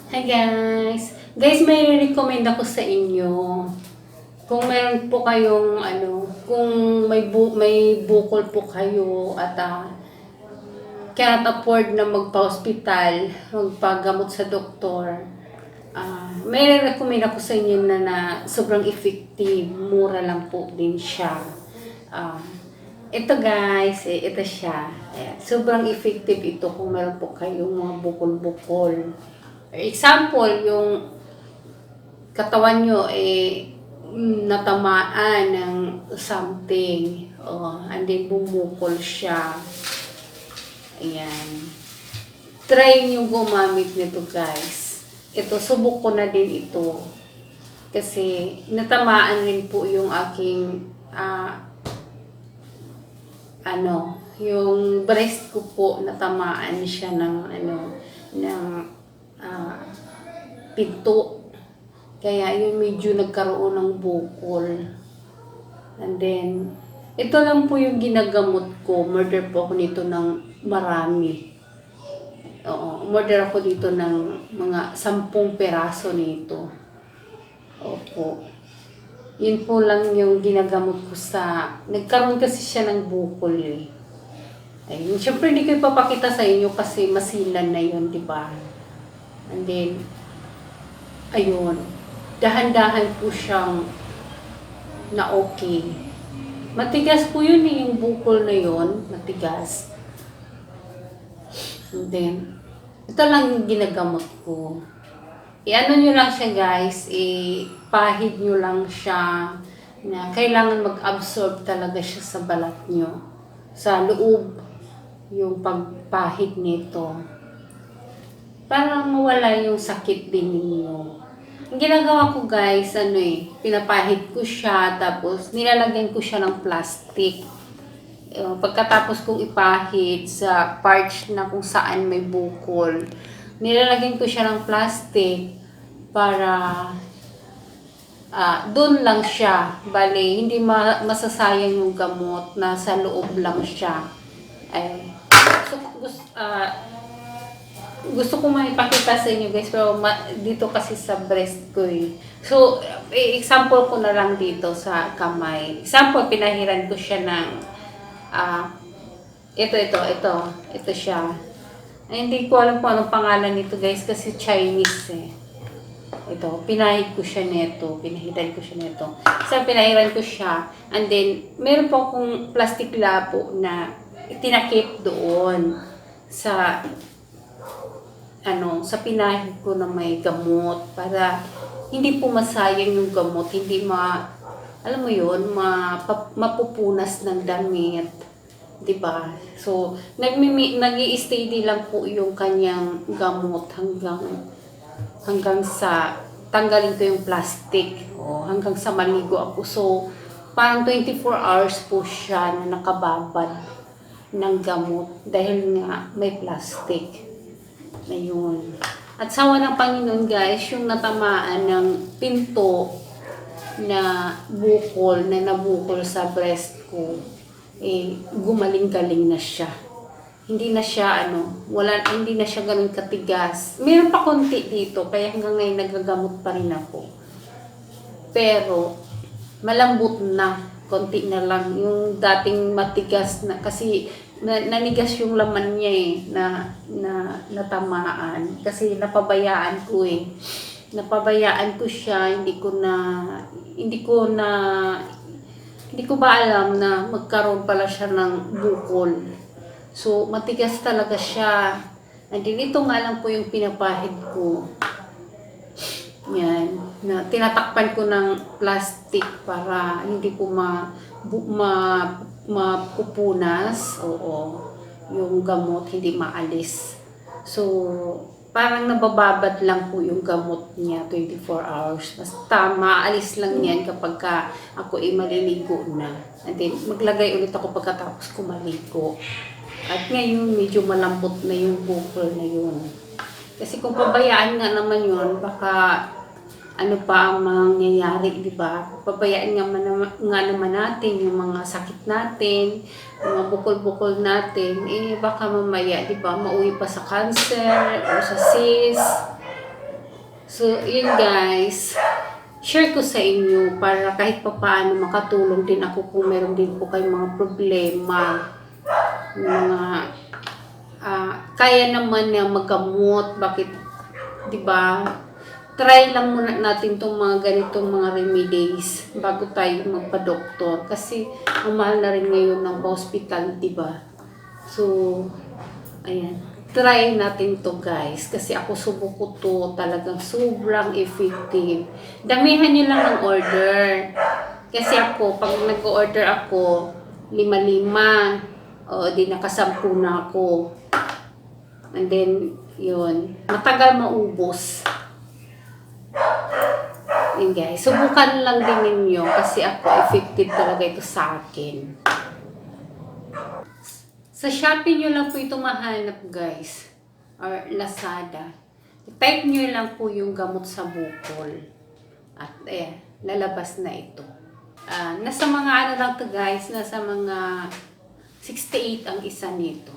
Hi guys! Guys, may recommend ako sa inyo. Kung meron po kayong kung may bukol po kayo at cannot afford na magpa-hospital, magpagamot sa doktor, may recommend ako sa inyo na sobrang effective, mura lang po din siya. Ah, ito guys, ito siya. Ayan, sobrang effective ito kung meron po kayong mga bukol-bukol. Example, yung katawan nyo natamaan ng something. And then bumukol siya. Ayan. Try nyo gumamit nito guys. Ito, subok ko na din ito. Kasi natamaan rin po yung aking yung breast ko po natamaan siya ng pinto. Kaya yun medyo nagkaroon ng bukol. And then, ito lang po yung ginagamot ko. Murder po ako nito ng marami. Murder ako dito ng mga 10 peraso nito. Opo. Yun po lang yung ginagamot ko nagkaroon kasi siya ng bukol eh. Ayun. Siyempre hindi ko ipapakita sa inyo kasi masilan na yun, di ba? And then, ayun. Dahan-dahan po siyang na okay. Matigas po yun eh, yung bukol na yun. Matigas. And then, ito lang yung ginagamot ko. I-ano nyo lang siya guys, pahid nyo lang siya na kailangan mag-absorb talaga siya sa balat nyo. Sa loob, yung pagpahid nito. Parang mawala yung sakit din ninyo. Ang ginagawa ko guys, pinapahid ko siya, tapos nilalagyan ko siya ng plastic. Pagkatapos kong ipahid sa parts na kung saan may bukol, nilalagyan ko siya ng plastic para doon lang siya. Bale, hindi masasayang yung gamot, nasa loob lang siya. So, gusto ko maipakita sa inyo guys, pero dito kasi sa breast ko eh. So, example ko na lang dito sa kamay. Example, pinahiran ko siya ng ito siya. Hindi ko alam kung anong pangalan nito guys kasi Chinese eh. Ito, pinahid ko siya nito. Pinahiran ko siya nito. So, pinahiran ko siya. And then, meron po akong plastic lapo na tinakip doon sa sa pinahid ko na may gamot para hindi po masayang yung gamot, hindi alam mo yun, mapupunas ng damit. Diba? So, nag-i-steady lang po yung kanyang gamot hanggang sa tanggalin ko yung plastic. Hanggang sa maligo ako. So, parang 24 hours po siya na nakababad ng gamot dahil nga may plastic. Ayun. At sawa ng Panginoon guys, yung natamaan ng pinto na bukol, na nabukol sa breast ko, gumaling-galing na siya. Hindi na siya hindi na siya ganun katigas. Meron pa konti dito, kaya hanggang ngayon nagagamot pa rin ako. Pero malambot na, konti na lang. Yung dating matigas na, kasi nanigas yung laman niya na natamaan. Kasi napabayaan ko siya, hindi ko ba alam na magkaroon pala siya ng bukol. So, matigas talaga siya. And then, ito nga lang po yung pinapahid ko. Yan. Na tinatakpan ko ng plastic para hindi po mapupunas. Yung gamot, hindi maalis. So, parang nabababad lang po yung gamot niya 24 hours. Basta maalis lang yan kapag ako maliligo na. And then, maglagay ulit ako pagkatapos ko maligo. At ngayon, medyo malambot na yung bukol na yun. Kasi kung pabayaan nga naman yun, baka ano pa ang mangyayari, di ba? Pabayaan nga naman natin yung mga sakit natin, yung mga bukol-bukol natin, baka mamaya, di ba, mauwi pa sa cancer o sa cyst. So, yun guys. Share ko sa inyo para kahit papaano makatulong din ako kung meron din po kayong mga problema. Mga kaya naman na magamot. Bakit, di ba? Try lang muna natin tong mga ganitong mga remedies bago tayo magpa-doktor. Kasi ang mahal na rin ngayon ng hospital, di ba? So, ayan. Try natin to guys. Kasi ako subok ko to. Talagang sobrang effective. Damihan nyo lang ng order. Kasi ako, pag nag-order ako, 5-5. O, di nakasampu na ako. And then, yun. Matagal maubos. Yun guys. Subukan lang din ninyo. Kasi ako, effective talaga ito sa akin. Sa Shopee nyo lang po ito mahanap guys. Or Lazada. Type nyo lang po yung gamot sa bukol. At ayan, lalabas na ito. Nasa mga ano lang to guys. Nasa mga 68 ang isa nito.